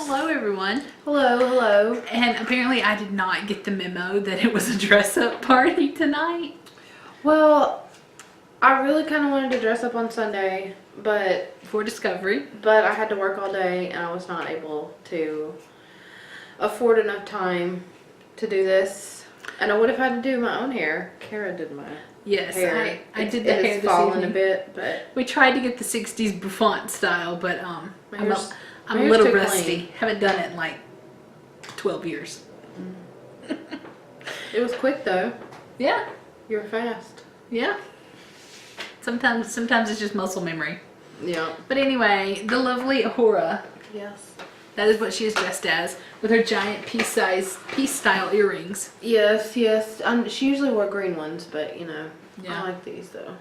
Hello, everyone. Hello, hello. And apparently I did not get the memo that it was a dress-up party tonight. Well, I really kind of wanted to dress up on Sunday, but For Discovery. I had to work all day and I was not able to afford enough time to do this. And I would have had to do my own hair. Kara did my Yes, hair. I did the hair It's this fallen evening. a bit, but We tried to get the 60s bouffant style, but my I'm hair's a hair's little too rusty. clean. Haven't done it in like 12 years. It was quick though. Yeah, You were fast. yeah. Sometimes it's just muscle memory. Yeah. But anyway, the lovely Ahura, Yes. that is what she is dressed as, with her giant piece-style earrings. Yes, yes. She usually wore green ones, but you know, Yeah. I like these though.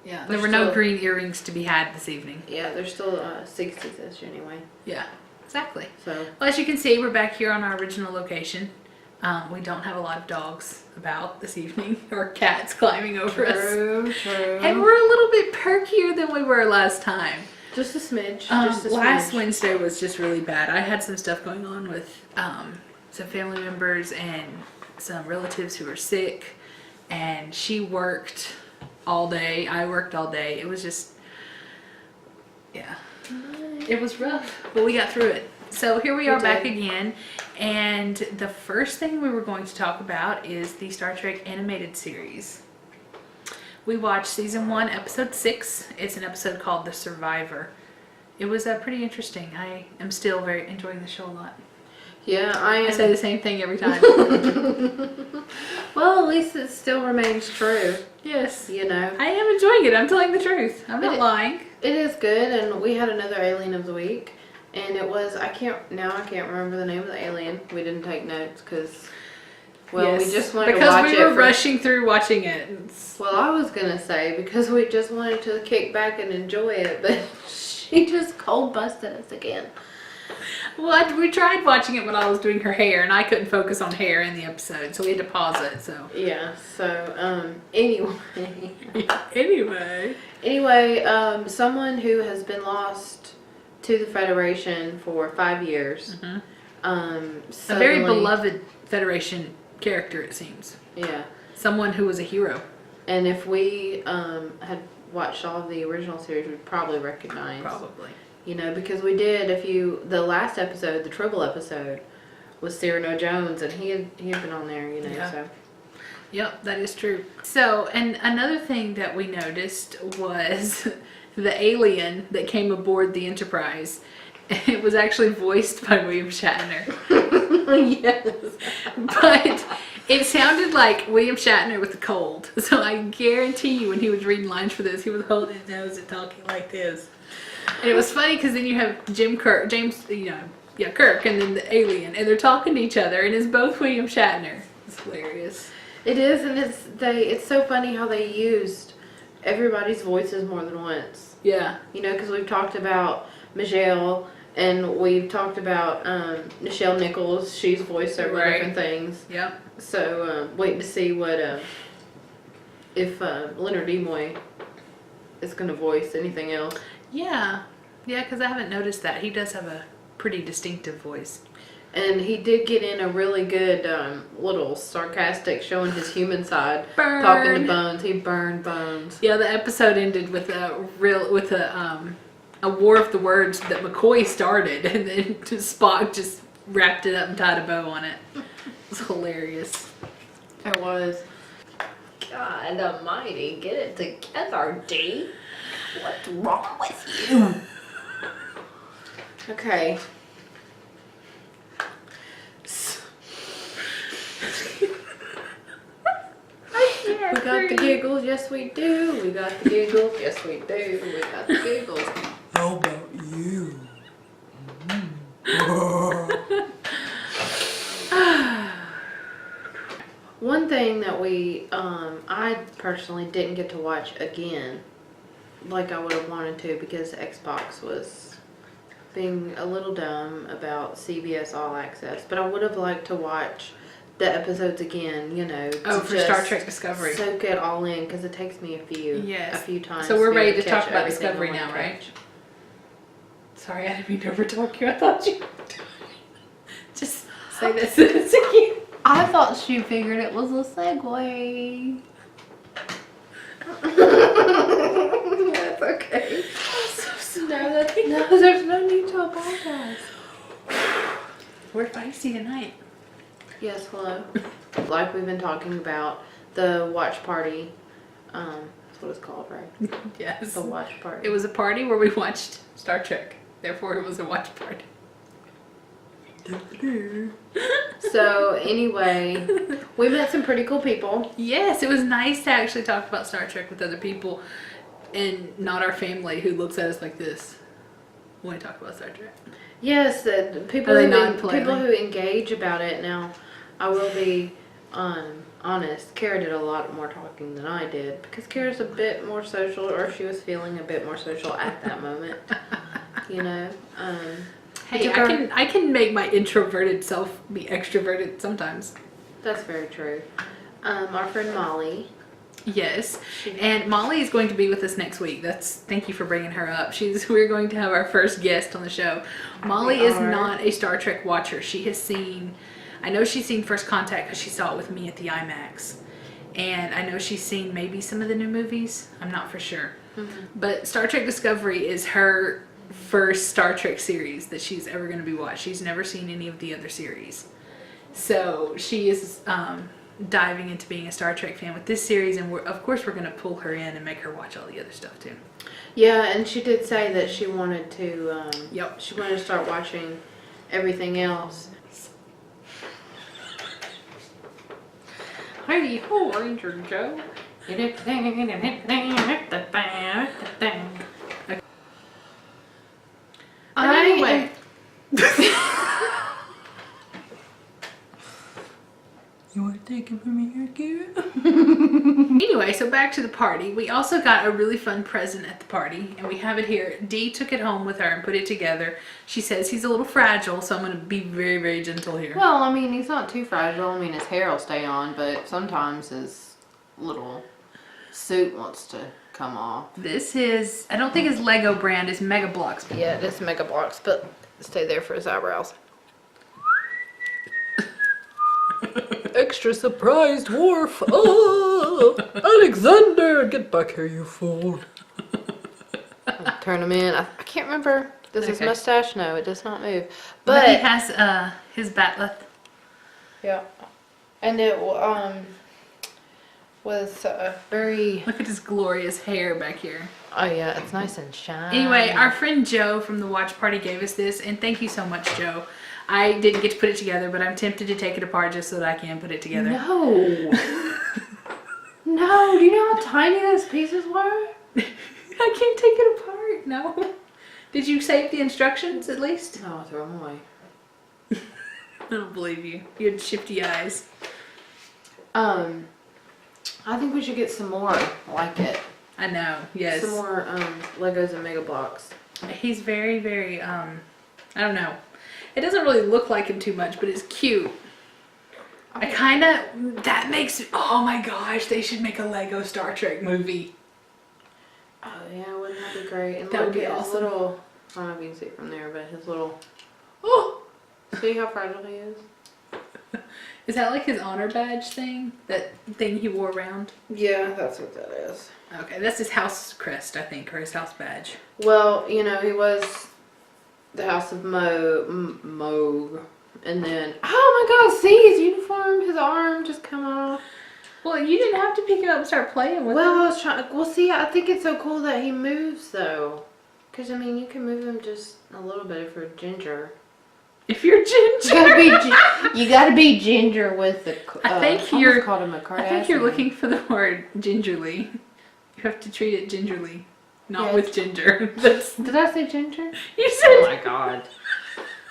Yeah, They're there were no still- green earrings to be had this evening. Yeah, they're still 60s-ish anyway. Yeah, exactly. So Well, as you can see, we're back here on our original location. We don't have a lot of dogs about this evening, or cats climbing over us. true. And we're a little bit perkier than we were last time. Just a smidge. Just a Last smidge. Wednesday was just really bad. I had some stuff going on with some family members and some relatives who were sick, and she worked all day. I worked all day. It was just, yeah, it was rough, but we got through it. So here we are back again, and the first thing we were going to talk about is the Star Trek animated series. We watched season 1, episode 6. It's an episode called The Survivor. It was pretty interesting. I am still very enjoying the show a lot. Yeah, I say the same thing every time. Well, at least it still remains true. Yes. You know, I am enjoying it. I'm telling the truth. I'm not lying. it is good, and we had another alien of the week, and it was I can't remember the name of the alien. We didn't take notes because, well, Yes, we just wanted because to watch we it. were rushing through watching it. Well, I was gonna say because we just wanted to kick back and enjoy it, but she just cold busted us again. Well, we tried watching it when I was doing her hair, and I couldn't focus on hair in the episode, so we had to pause it. So Yeah. So anyway. anyway, Someone who has been lost to the Federation for 5 years. a very Suddenly- beloved Federation character, it seems. Yeah. Someone who was a hero. And if we had watched all of the original series, we'd probably recognize. Probably. You know, because we did. The last episode, the Tribble episode, was Cyrano Jones, and he had been on there. You know, Yeah. so. Yep, that is true. So, and another thing that we noticed was the alien that came aboard the Enterprise. It was actually voiced by William Shatner. Yes. But it sounded like William Shatner with a cold. So I guarantee you when he was reading lines for this, he was holding his nose and talking like this. And it was funny because then you have Kirk, and then the alien, and they're talking to each other, and it's both William Shatner. It's hilarious. It is, and it's so funny how they used everybody's voices more than once. Yeah. You know, because we've talked about Michelle, and we've talked about Nichelle Nichols. She's voiced several Right. different things. Yep. So waiting to see what if Leonard Nimoy is going to voice anything else. Yeah. Yeah, because I haven't noticed that. He does have a pretty distinctive voice. And he did get in a really good little sarcastic showing his human side. Burn. Talking to Bones. He burned Bones. Yeah, the episode ended with a war of the words that McCoy started, and then Spock just wrapped it up and tied a bow on it. It was hilarious. It was. God almighty, get it together, D. What's wrong with you? Okay. We got the giggles, yes we do. We got the giggles, yes we do. We got the giggles. How about you? One thing that I personally didn't get to watch again, like I would have wanted to, because Xbox was being a little dumb about CBS All Access, but I would have liked to watch the episodes again, you know. Oh, to for Star just Trek Discovery. Soak it all in, because it takes me a few times. So we're be ready able to talk catch about everything I Discovery wanna now, right? catch. Sorry, I didn't mean to overtalk you. I thought you. Say that sentence again. I thought she figured it was a segue. That's okay. No, there's no need to apologize. We're feisty tonight. Yes, hello. Like we've been talking about, the watch party. That's what it's called, right? Yes. The watch party. It was a party where we watched Star Trek. Therefore, it was a watch party. So anyway, we met some pretty cool people. Yes, it was nice to actually talk about Star Trek with other people and not our family who looks at us like this when we talk about Star Trek. Yes, people Are they who not politely? people who engage about it. Now, I will be honest. Kara did a lot more talking than I did because Kara's a bit more social, or she was feeling a bit more social at that moment. You know. Hey, took our- I can make my introverted self be extroverted sometimes. That's very true. Our friend Molly. Yes, and Molly is going to be with us next week. Thank you for bringing her up. We're going to have our first guest on the show. Molly We is are. not a Star Trek watcher. She has seen, I know she's seen First Contact because she saw it with me at the IMAX, and I know she's seen maybe some of the new movies. I'm not for sure, but Star Trek Discovery is her first Star Trek series that she's ever going to be watched. She's never seen any of the other series, so she is diving into being a Star Trek fan with this series, and of course we're going to pull her in and make her watch all the other stuff too. Yeah, and she did say that she wanted to. Yep. She wanted to start watching everything else. Hey, ho, Ranger Joe. Anyway. You want to take it from here, Kara? Anyway, so back to the party. We also got a really fun present at the party, and we have it here. Dee took it home with her and put it together. She says he's a little fragile, so I'm going to be very, very gentle here. Well, I mean, he's not too fragile. I mean, his hair will stay on, but sometimes his little suit wants to come off. This is, I don't think his Lego brand is Mega Bloks. Yeah, it is Mega Bloks, but stay there for his eyebrows. Extra surprised Worf! Oh, Alexander! Get back here, you fool. Turn him in. I can't remember. Does his Okay. mustache? No, it does not move. But he But has his batleth. yeah, and it was very. Look at his glorious hair back here. Oh yeah, it's nice and shiny. Anyway, our friend Joe from the watch party gave us this, and thank you so much, Joe. I didn't get to put it together, but I'm tempted to take it apart just so that I can put it together. No. No, do you know how tiny those pieces were? I can't take it apart. No. Did you save the instructions at least? No, I'll throw them away. I don't believe you. You had shifty eyes. I think we should get some more like it. I know. Yes. Some more Legos and Mega Bloks. He's very, very. I don't know. It doesn't really look like him too much, but it's cute. I kind of. That makes. Oh my gosh! They should make a Lego Star Trek movie. Oh yeah, wouldn't that be great? And That would look be at his awesome. little. I don't know if you can see it from there, but his little. Oh. See how fragile he is? Is that like his honor badge thing? That thing he wore around? Yeah, that's what that is. Okay, that's his house crest, I think, or his house badge. Well, you know, he was the House of Moog. And then, oh my god, see his uniform, his arm just come off. Well, you didn't have to pick him up and start playing with Well, him. I was trying, well see, I think it's so cool that he moves though. Cause I mean, you can move him just a little bit if you're ginger. If you're You ginger. gotta be, you gotta be ginger with the, I think almost you're- called him a Kardashian. I think you're looking for the word gingerly. You have to treat it gingerly, not Yes. with ginger. That's Did I say ginger? you said. my god.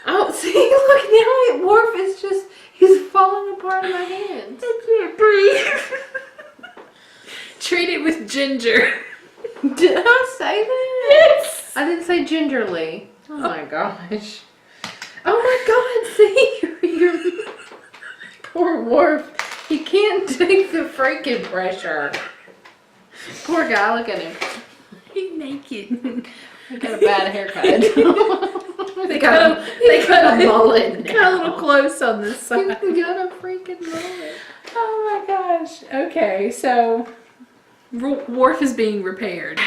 Oh, see, look now, Worf is just, he's falling apart in my hands. I can't breathe. Treat it with ginger. Did I say that? Yes. I didn't say gingerly. Oh my gosh. Oh my god, see, you're poor Worf. He can't take the freaking pressure. Poor guy, look at him. He's naked. He got a bad haircut. They got got a- they he's got a got mullet got a little now. close on this side. He's got a freaking mullet. Oh my gosh. Okay, so Worf is being repaired.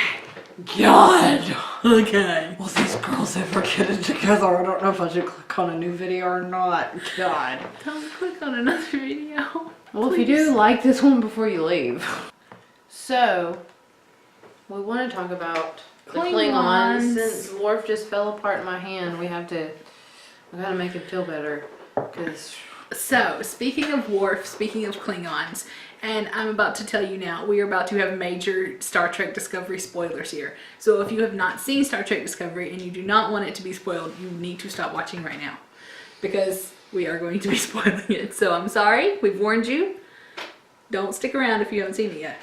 God. Okay. Will these girls ever get it together? I don't know if I should click on a new video or not. God. Don't click on another video. Well, if you do, like this one before you leave. So, we want to talk about the Klingons. Klingons. Since Worf just fell apart in my hand, we gotta make him feel better. Because, So, speaking of Worf, speaking of Klingons, and I'm about to tell you now, we are about to have major Star Trek Discovery spoilers here. So if you have not seen Star Trek Discovery and you do not want it to be spoiled, you need to stop watching right now. Because we are going to be spoiling it. So I'm sorry, we've warned you. Don't stick around if you haven't seen it yet.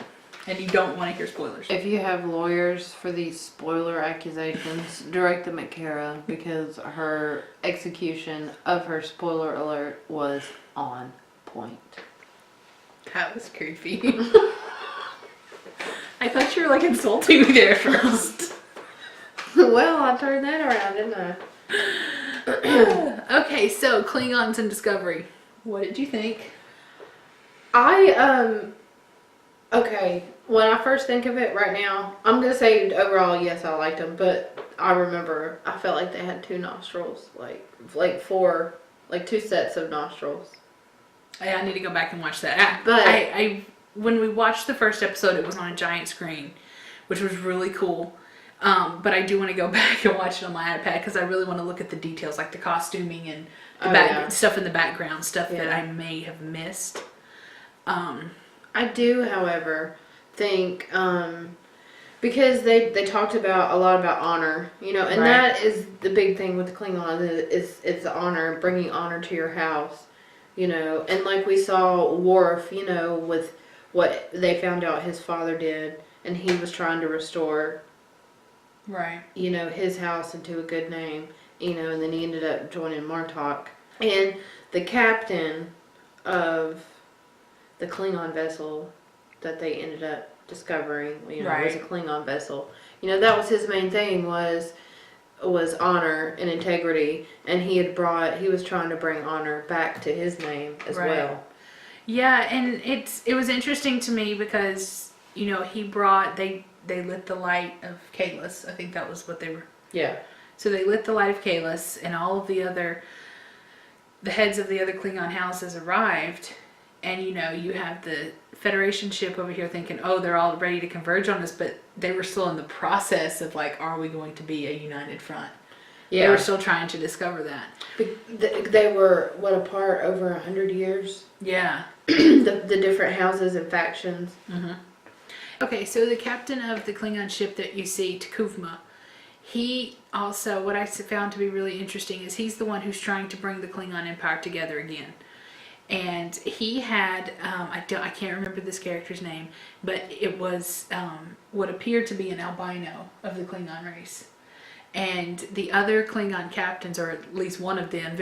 And you don't want to hear spoilers. if you have lawyers for these spoiler accusations, direct them at Kara, because her execution of her spoiler alert was on point. That was creepy. I thought you were like insulting me there first. Well, I turned that around, didn't I? Okay, so Klingons and Discovery. What did you think? Okay, when I first think of it right now, I'm gonna say overall, yes, I liked them, but I remember I felt like they had two nostrils, like two sets of nostrils. I need to go back and watch that. But- I when we watched the first episode, it was on a giant screen, which was really cool. But I do want to go back and watch it on my iPad because I really want to look at the details, like the costuming and the stuff in the background, stuff that Yeah. I may have missed. I do, however, think because they talked about a lot about honor, and Right. that is the big thing with the Klingons is it's honor, bringing honor to your house, and like we saw Worf, with what they found out his father did, and he was trying to restore, Right. his house into a good name, and then he ended up joining Martok, and the captain of the Klingon vessel that they ended up discovering, was a Right. Klingon vessel. That was his main thing was honor and integrity, and he was trying to bring honor back to his name as Right. well. Yeah, and it was interesting to me because he brought they lit the light of Kahless. I think that was what they were. Yeah. So they lit the light of Kahless, and all of the heads of the other Klingon houses arrived, and you have the Federation ship over here thinking, oh, they're all ready to converge on us, but they were still in the process of like, are we going to be a united front? They were still trying to discover that. They were apart over 100 years. Yeah. the different houses and factions. Okay, so the captain of the Klingon ship that you see, T'Kuvma, he also, what I found to be really interesting is he's the one who's trying to bring the Klingon Empire together again. And he had, I can't remember this character's name, but it was what appeared to be an albino of the Klingon race. And the other Klingon captains, or at least one of them,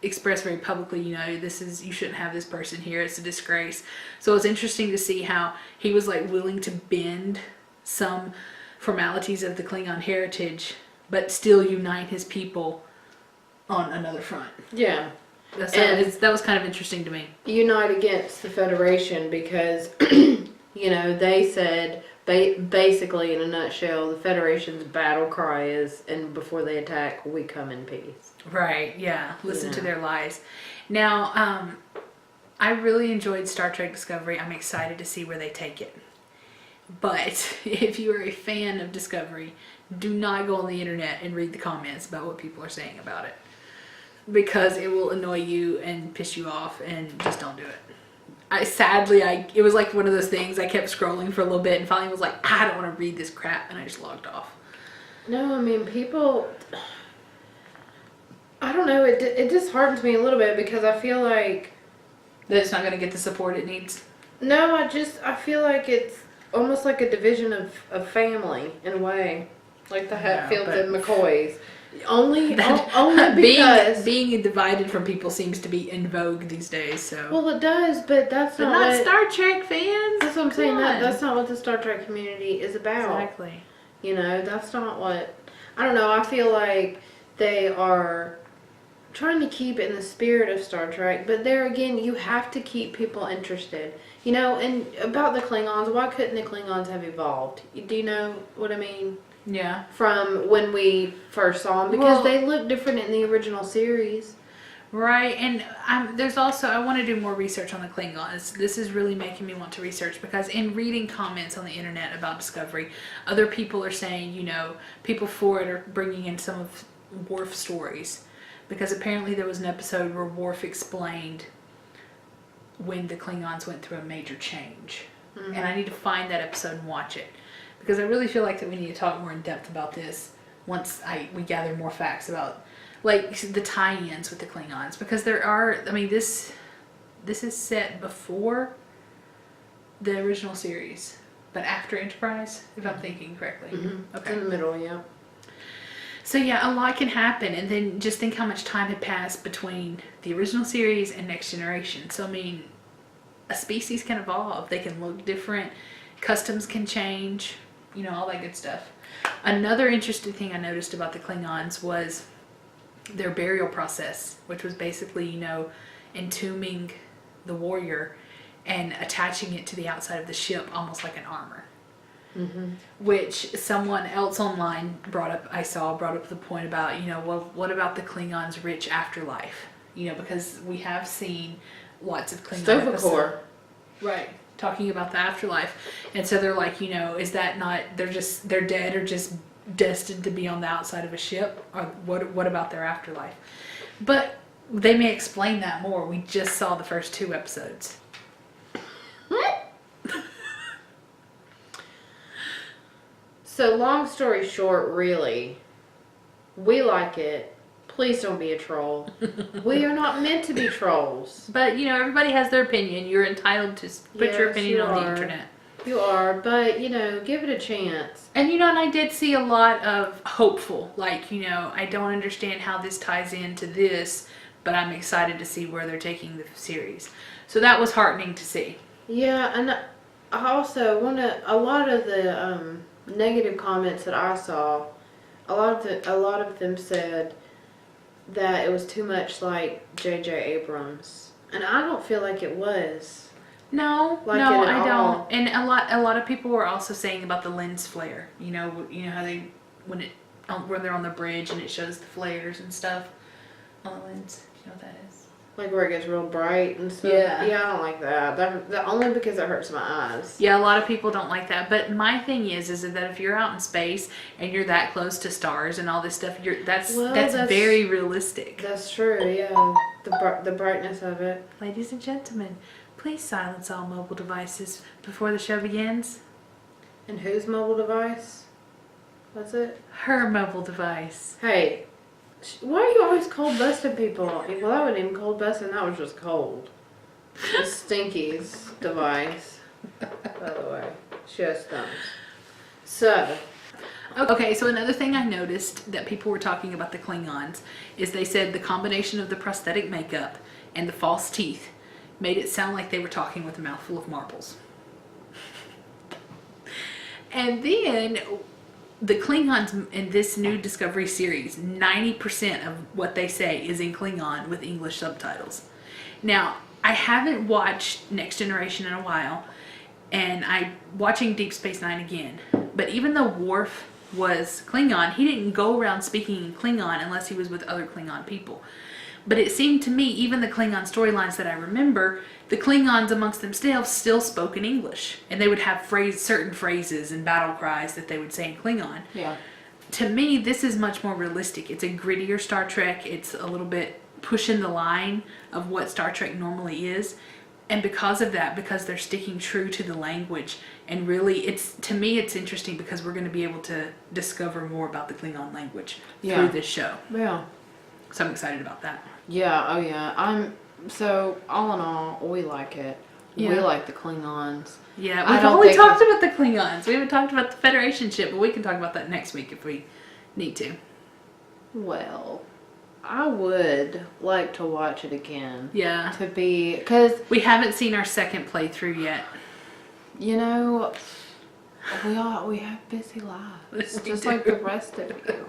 expressed very publicly, you shouldn't have this person here, it's a disgrace. So it was interesting to see how he was like willing to bend some formalities of the Klingon heritage, but still unite his people on another front. Yeah. That was kind of interesting to me. Unite against the Federation because, they said, basically in a nutshell, the Federation's battle cry is, and before they attack, we come in peace. Right, yeah. Listen to their lies. Now, I really enjoyed Star Trek Discovery. I'm excited to see where they take it. But if you are a fan of Discovery, do not go on the internet and read the comments about what people are saying about it. Because it will annoy you and piss you off, and just don't do it. It was like one of those things, I kept scrolling for a little bit and finally was like, I don't want to read this crap, and I just logged off. No, I mean, people, I don't know, it disheartens me a little bit because I feel like, That it's not going to get the support it needs. no, I feel like it's almost like a division of family in a way. Like the Hatfields but- and McCoys. Only Being because... divided from people seems to be in vogue these days, so. Well, it does, but that's But not not what... Star Trek fans. That's what I'm saying. Come on. That's not what the Star Trek community is about. Exactly. That's not what... I don't know. I feel like they are trying to keep in the spirit of Star Trek, but there again, you have to keep people interested. You know, and about the Klingons, why couldn't the Klingons have evolved? Do you know what I mean? Yeah. From when we first saw them, because Well- they look different in the original series. Right, and there's also, I want to do more research on the Klingons. This is really making me want to research, because in reading comments on the internet about Discovery, other people are saying, you know, people for it are bringing in some of Worf's stories, because apparently there was an episode where Worf explained when the Klingons went through a major change. And I need to find that episode and watch it, because I really feel like that we need to talk more in depth about this once we gather more facts about like the tie-ins with the Klingons, because there are, I mean, this is set before the original series, but after Enterprise, if I'm thinking correctly. It's Okay. in the middle, yeah. So yeah, a lot can happen, and then just think how much time had passed between the original series and Next Generation. So I mean, a species can evolve, they can look different, customs can change, you know, all that good stuff. Another interesting thing I noticed about the Klingons was their burial process, which was basically, you know, entombing the warrior and attaching it to the outside of the ship almost like an armor. Which someone else online brought up the point about, you know, well, what about the Klingons' rich afterlife? You know, because we have seen lots of Klingon episodes. Sto-Vo-Kor. Right. Talking about the afterlife. And so they're like, you know, is that not, they're dead or just destined to be on the outside of a ship? Or what about their afterlife? But they may explain that more. We just saw the first 2 episodes. So long story short, really, we like it. Please don't be a troll. We are not meant to be trolls. But, you know, everybody has their opinion. You're entitled to put your Yes, opinion you on the are. internet. You are, but, you know, give it a chance. And, you know, and I did see a lot of hopeful, like, you know, I don't understand how this ties into this, but I'm excited to see where they're taking the series. So that was heartening to see. Yeah, and I also want to, a lot of the negative comments that I saw, a lot of them said that it was too much like J.J. Abrams. And I don't feel like it was. No, Like no, it at I all. don't. And a lot of people were also saying about the lens flare. You know how when they're on the bridge and it shows the flares and stuff on the lens. You know what that is? Like where it gets real bright and stuff. Yeah. Yeah, I don't like that. That only because it hurts my eyes. Yeah, a lot of people don't like that. But my thing is that if you're out in space and you're that close to stars and all this stuff, that's very realistic. That's true, yeah. The brightness of it. Ladies and gentlemen, please silence all mobile devices before the show begins. And whose mobile device? What's it? Her mobile device. Hey, why are you always cold busting people? Well, I wasn't even cold busting. That was just cold. It's Stinky's device, by the way. She has thumbs. So, Okay, so another thing I noticed that people were talking about the Klingons is they said the combination of the prosthetic makeup and the false teeth made it sound like they were talking with a mouthful of marbles. And then the Klingons in this new Discovery series, 90% of what they say is in Klingon with English subtitles. Now, I haven't watched Next Generation in a while, and I'm watching Deep Space Nine again. But even though Worf was Klingon, he didn't go around speaking in Klingon unless he was with other Klingon people. But it seemed to me, even the Klingon storylines that I remember, the Klingons amongst themselves still spoke in English. And they would have certain phrases and battle cries that they would say in Klingon. Yeah. To me, this is much more realistic. It's a grittier Star Trek. It's a little bit pushing the line of what Star Trek normally is. And because of that, because they're sticking true to the language, and really, to me, it's interesting because we're going to be able to discover more about the Klingon language through this show. yeah. So I'm excited about that. Yeah, oh yeah. So, all in all, we like it. We Yeah. like the Klingons. Yeah, I we've don't only think talked about the Klingons. We haven't talked about the Federation ship, but we can talk about that next week if we need to. Well, I would like to watch it again. Yeah. Because, We haven't seen our second playthrough yet. you know, we have busy lives. We Just do. like the rest of you.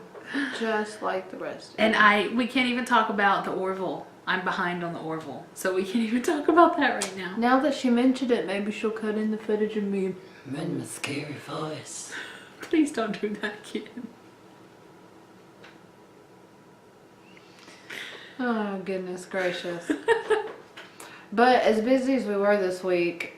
Just like the rest. And we can't even talk about the Orville. I'm behind on the Orville, so we can't even talk about that right now. Now that she mentioned it, maybe she'll cut in the footage of me. In my scary voice. Please don't do that again. Oh, goodness gracious. But as busy as we were this week,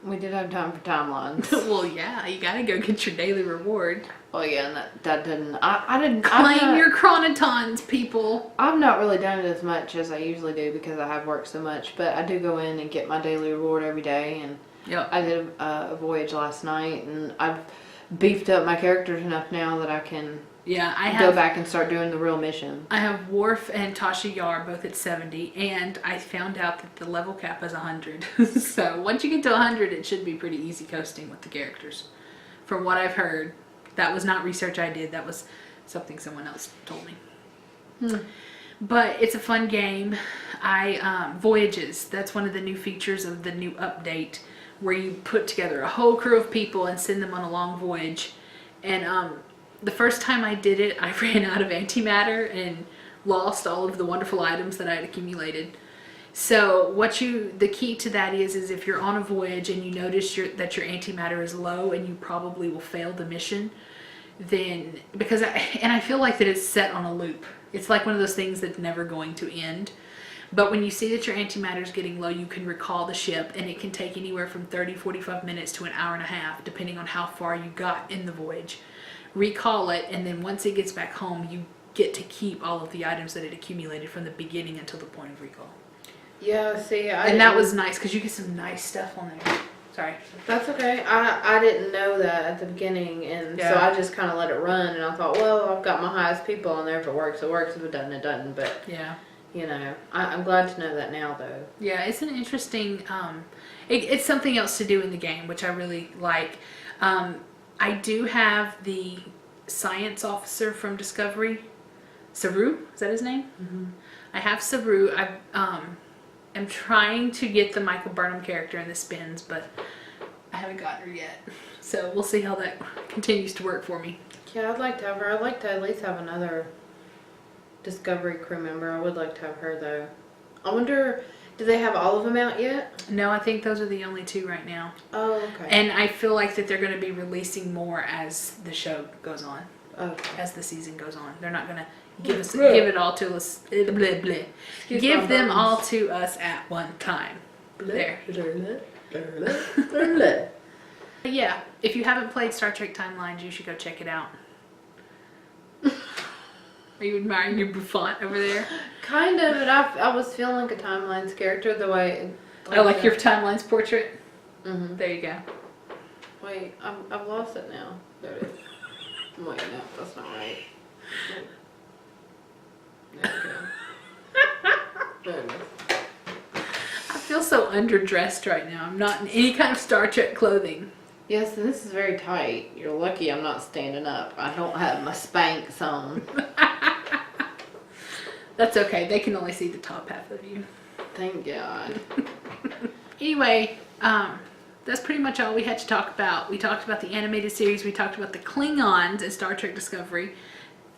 we did have time for timelines. Well, yeah, you gotta go get your daily reward. Oh yeah, and that didn't. I didn't. Claim your chronotons, people. I've not really done it as much as I usually do because I have worked so much. But I do go in and get my daily reward every day, and Yep. I did a voyage last night, and I've beefed up my characters enough now that I can Yeah, I go have. back and start doing the real mission. I have Worf and Tasha Yar both at 70, and I found out that the level cap is 100. So once you get to 100, it should be pretty easy coasting with the characters. From what I've heard, that was not research I did. That was something someone else told me. But it's a fun game. Voyages. That's one of the new features of the new update, where you put together a whole crew of people and send them on a long voyage. And the first time I did it, I ran out of antimatter and lost all of the wonderful items that I had accumulated. So the key to that is if you're on a voyage and you notice that your antimatter is low and you probably will fail the mission, then I feel like that it's set on a loop. It's like one of those things that's never going to end. But when you see that your antimatter is getting low, you can recall the ship, and it can take anywhere from 30-45 minutes to an hour and a half, depending on how far you got in the voyage. Recall it, and then once it gets back home, you get to keep all of the items that it accumulated from the beginning until the point of recall. Yeah, see, And that was nice, because you get some nice stuff on there. Sorry. That's okay. I didn't know that at the beginning, and so Yeah. I just kind of let it run, and I thought, well, I've got my highest people on there. If it works, it works. If it doesn't, it doesn't. But, Yeah. you know, I'm glad to know that now, though. Yeah, it's an interesting, it's something else to do in the game, which I really like. I do have the science officer from Discovery, Saru, is that his name? Mm-hmm. I have Saru. I'm trying to get the Michael Burnham character in the spins, but I haven't gotten her yet. So we'll see how that continues to work for me. Yeah, I'd like to have her. I'd like to at least have another Discovery crew member. I would like to have her, though. I wonder, do they have all of them out yet? No, I think those are the only two right now. Oh, okay. And I feel like that they're going to be releasing more as the show goes on. Okay. As the season goes on, they're not gonna give it all to us. Blah, blah. Give them all to us at one time. There. But yeah, if you haven't played Star Trek Timelines, you should go check it out. Are you admiring your bouffant over there? Kind of, but I was feeling like a Timelines character the way. I like your Timelines portrait. Mm-hmm. There you go. Wait, I've lost it now. There it is. Wait, no, that's not right. There we go. There it is. I feel so underdressed right now. I'm not in any kind of Star Trek clothing. Yes, and this is very tight. You're lucky I'm not standing up. I don't have my Spanx on. That's okay. They can only see the top half of you. Thank God. Anyway, that's pretty much all we had to talk about. We talked about the animated series. We talked about the Klingons in Star Trek Discovery.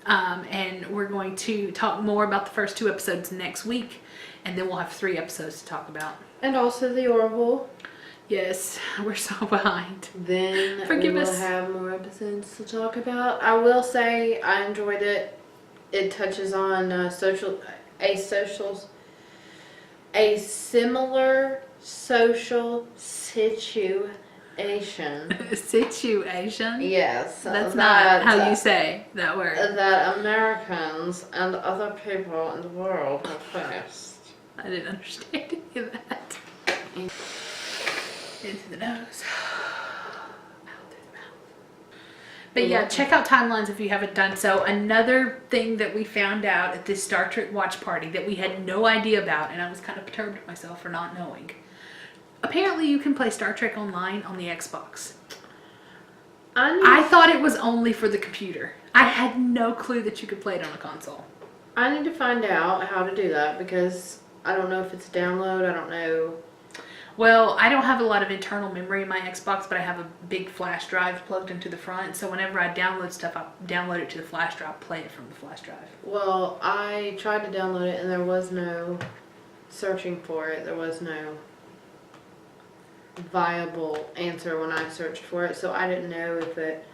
And we're going to talk more about the first 2 episodes next week. And then we'll have 3 episodes to talk about. And also the Orville. Yes, we're so behind. Then Forgive we will us. have more episodes to talk about. I will say I enjoyed it. It touches on a similar social situation. Situation? Yes. That's not how you say that word. That Americans and other people in the world have faced. I didn't understand any of that. Into the nose. Out through the mouth. But yeah, check out Timelines if you haven't done so. Another thing that we found out at this Star Trek watch party that we had no idea about, and I was kind of perturbed at myself for not knowing. Apparently you can play Star Trek Online on the Xbox. I thought it was only for the computer. I had no clue that you could play it on a console. I need to find out how to do that because I don't know if it's a download. I don't know. Well, I don't have a lot of internal memory in my Xbox, but I have a big flash drive plugged into the front. So whenever I download stuff, I download it to the flash drive, play it from the flash drive. Well, I tried to download it and there was no searching for it. There was no viable answer when I searched for it. So I didn't know if it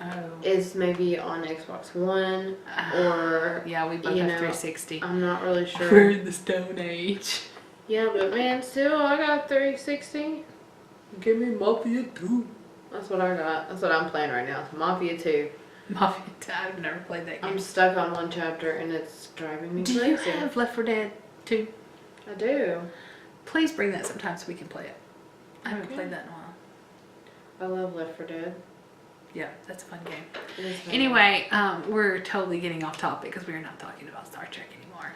Oh. is maybe on Xbox One or Yeah, we both you have know, 360. I'm not really sure. We're in the Stone Age. Yeah, but man, still I got 360. Give me Mafia 2. That's what I got. That's what I'm playing right now. Mafia 2. Mafia 2. I've never played that game. I'm stuck on one chapter and it's driving me Do you crazy. have Left 4 Dead 2? I do. Please bring that sometime so we can play it. I haven't Okay. played that in a while. I love Left 4 Dead. Yeah, that's a fun game. It is fun. Anyway, we're totally getting off topic because we're not talking about Star Trek anymore.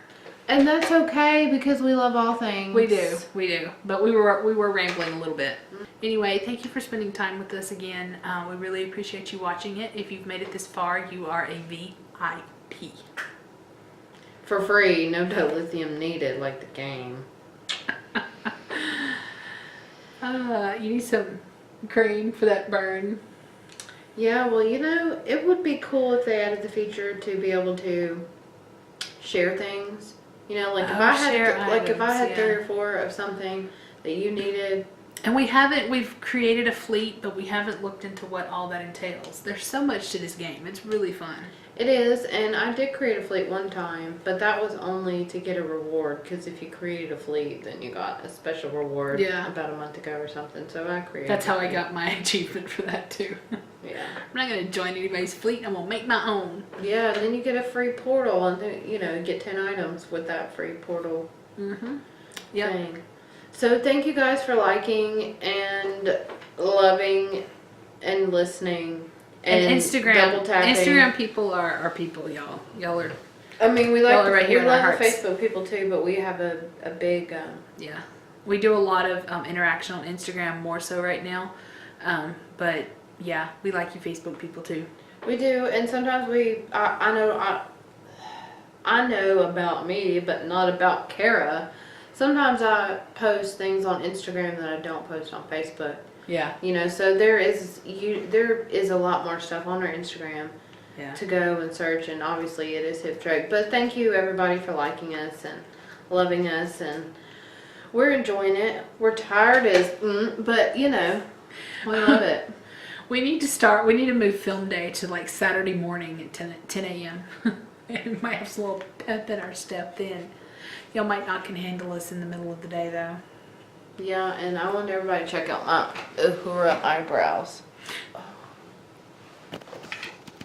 And that's okay because we love all things. We do. But we were rambling a little bit. Anyway, thank you for spending time with us again. We really appreciate you watching it. If you've made it this far, you are a VIP. For free, no dilithium needed like the game. You need some cream for that burn. Yeah, well, you know, it would be cool if they added the feature to be able to share things. You know, like if Oh, I had share if I had items, 3 yeah. or 4 of something that you needed. And we've created a fleet, but we haven't looked into what all that entails. There's so much to this game. It's really fun. It is, and I did create a fleet one time, but that was only to get a reward, because if you created a fleet, then you got a special reward Yeah. about a month ago or something, so I created That's a how I fleet. got my achievement for that too. Yeah. I'm not gonna join anybody's fleet. I'm gonna make my own. Yeah, and then you get a free portal, and then, you know, you get 10 items with that free portal Mm-hmm. Yep. thing. So thank you guys for liking and loving and listening. And Instagram, double tapping. Instagram people are people, y'all. Y'all are, I mean, we like Y'all are right here we in our love the hearts. Facebook people too, but we have a big yeah. We do a lot of interaction on Instagram more so right now, but yeah, we like you Facebook people too. we do, and sometimes I know about me, but not about Kara. Sometimes I post things on Instagram that I don't post on Facebook. Yeah, You know, so there is a lot more stuff on our Instagram yeah. to go and search, and obviously it is Hip Trek. But thank you everybody for liking us and loving us, and we're enjoying it. We're tired as, but you know, we love it. We need to move film day to like Saturday morning at 10 a.m. And we might have some little pep in our step then. Y'all might not can handle us in the middle of the day though. Yeah, and I want everybody to check out my Uhura eyebrows.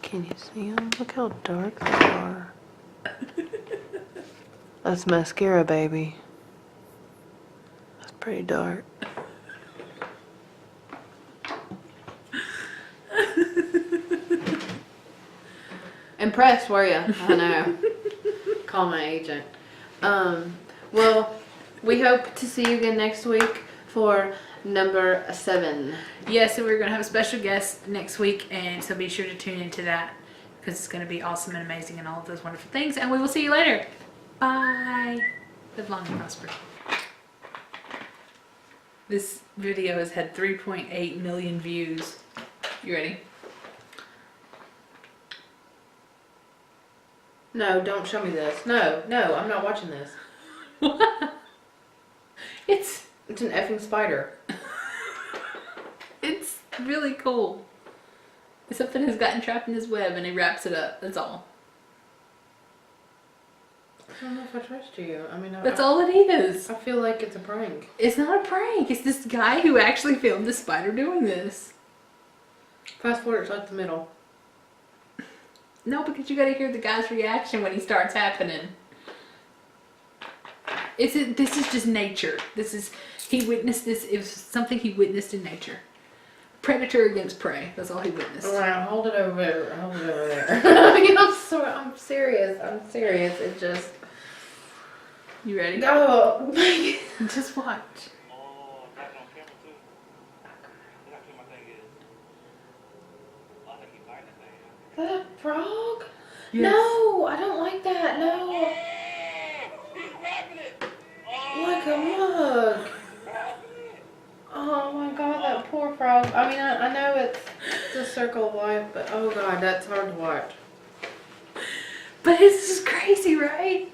Can you see them? Look how dark they are. That's mascara, baby. That's pretty dark. Impressed, were you? I know. Call my agent. Well, we hope to see you again next week for number 7. Yes, and we're going to have a special guest next week, and so be sure to tune into that because it's going to be awesome and amazing and all of those wonderful things. And we will see you later. Bye. Live long and prosper. This video has had 3.8 million views. You ready? No, don't show me this. No, I'm not watching this. It's It's an effing spider. it's really cool. Something has gotten trapped in his web and he wraps it up. That's all. I don't know if I trust you. I mean, That's all it is. I feel like it's a prank. It's not a prank. It's this guy who actually filmed the spider doing this. Fast forward to like the middle. No, because you gotta hear the guy's reaction when he starts happening. This is just nature. He witnessed this. It was something he witnessed in nature. Predator against prey. That's all he witnessed. Wow, hold it over there. Hold it over there. I mean, I'm serious. I'm serious. It just. You ready? Oh. Just watch. Oh, got it on camera too. Look how cute my thing is. Oh, I think he's biting that thing. Is that a frog? Yes. No, I don't like that. No. He's wrapping it. Like a mug. Wrapping it. Oh my god, that poor frog. I mean, I know it's the circle of life, but oh god, that's hard to watch. But it's just crazy, right?